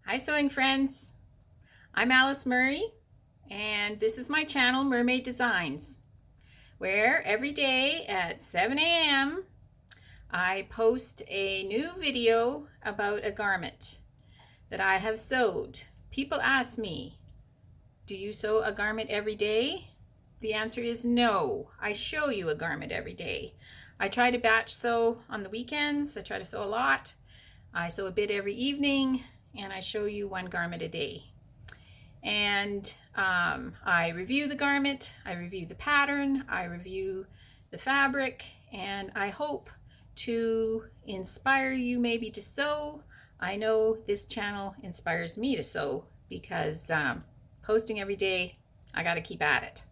Hi sewing friends, I'm Alice Murray and this is my channel Murr-Made Designs, where every day at 7 a.m. I post a new video about a garment that I have sewed. People ask me, do you sew a garment every day? The answer is no. I show you a garment every day. I try to batch sew on the weekends. I try to sew a lot. I sew a bit every evening, and I show you one garment a day. And I review the garment, I review the pattern, I review the fabric, and I hope to inspire you maybe to sew. I know this channel inspires me to sew because posting every day, I got to keep at it.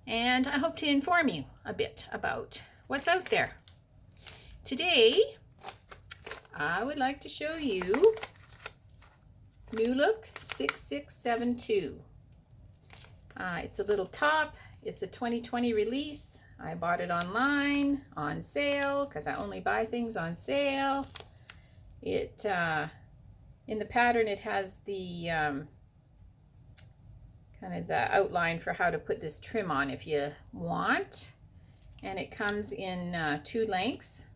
And I hope to inform you a bit about what's out there. Today, I would like to show you NewLook 6672. It's a little top. It's a 2020 release. I bought it online on sale because I only buy things on sale. It in the pattern it has the kind of the outline for how to put this trim on if you want, and it comes in two lengths,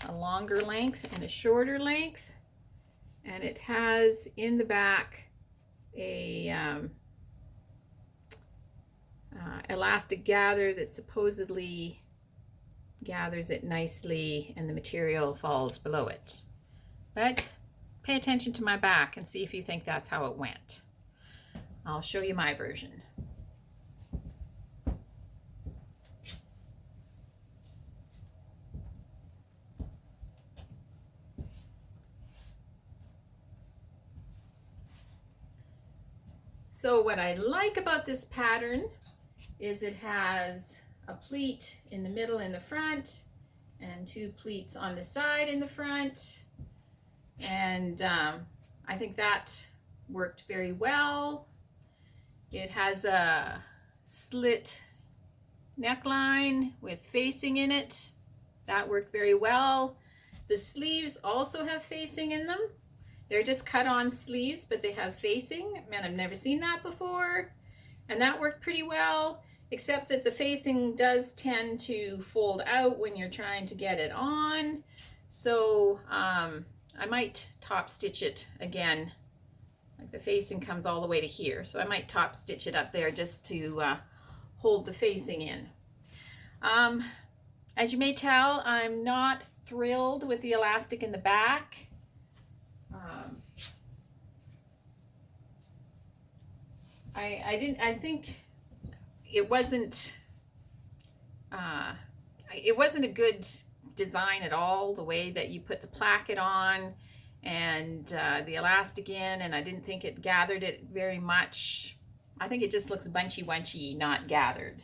a longer length and a shorter length. And it has in the back a elastic gather that supposedly gathers it nicely and the material falls below it. But pay attention to my back and see if you think that's how it went. I'll show you my version. So what I like about this pattern is it has a pleat in the middle in the front and two pleats on the side in the front, and I think that worked very well. It has a slit neckline with facing in it. That worked very well. The sleeves also have facing in them. They're just cut on sleeves, but they have facing, and I've never seen that before. And that worked pretty well, except that the facing does tend to fold out when you're trying to get it on. So I might top stitch it again. Like the facing comes all the way to here. So I might top stitch it up there just to hold the facing in. As you may tell, I'm not thrilled with the elastic in the back. I think it wasn't a good design at all, the way that you put the placket on and the elastic in, and I didn't think it gathered it very much. I think it just looks bunchy, not gathered.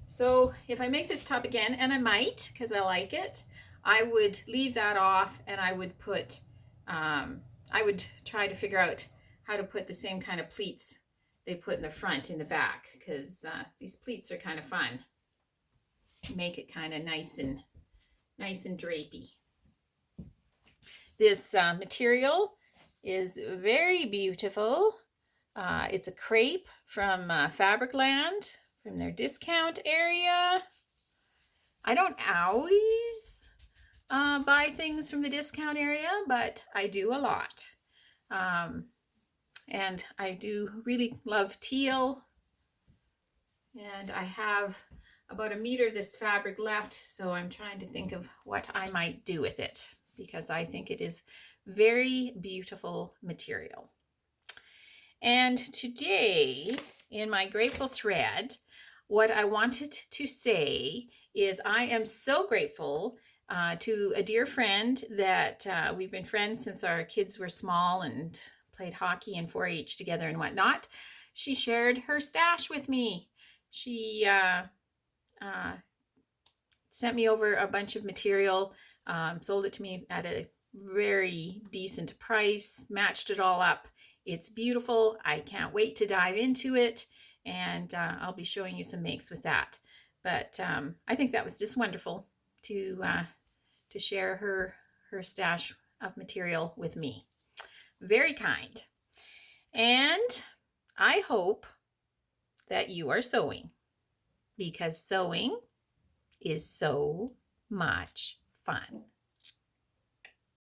So if I make this top again, and I might because I like it, I would leave that off and I would put I would try to figure out how to put the same kind of pleats they put in the front in the back, because these pleats are kind of fun. Make it kind of nice and drapey. This material is very beautiful. It's a crepe from Fabricland, from their discount area. I don't always buy things from the discount area, but I do a lot. And I do really love teal. And I have about 1 meter of this fabric left, so I'm trying to think of what I might do with it, because I think it is very beautiful material. And today, in my grateful thread, what I wanted to say is I am so grateful to a dear friend that we've been friends since our kids were small and played hockey and 4-H together and whatnot. She shared her stash with me. She sent me over a bunch of material, sold it to me at a very decent price, matched it all up. It's beautiful. I can't wait to dive into it, and I'll be showing you some makes with that. But I think that was just wonderful to to share her stash of material with me. Very kind. And I hope that you are sewing, because sewing is so much fun.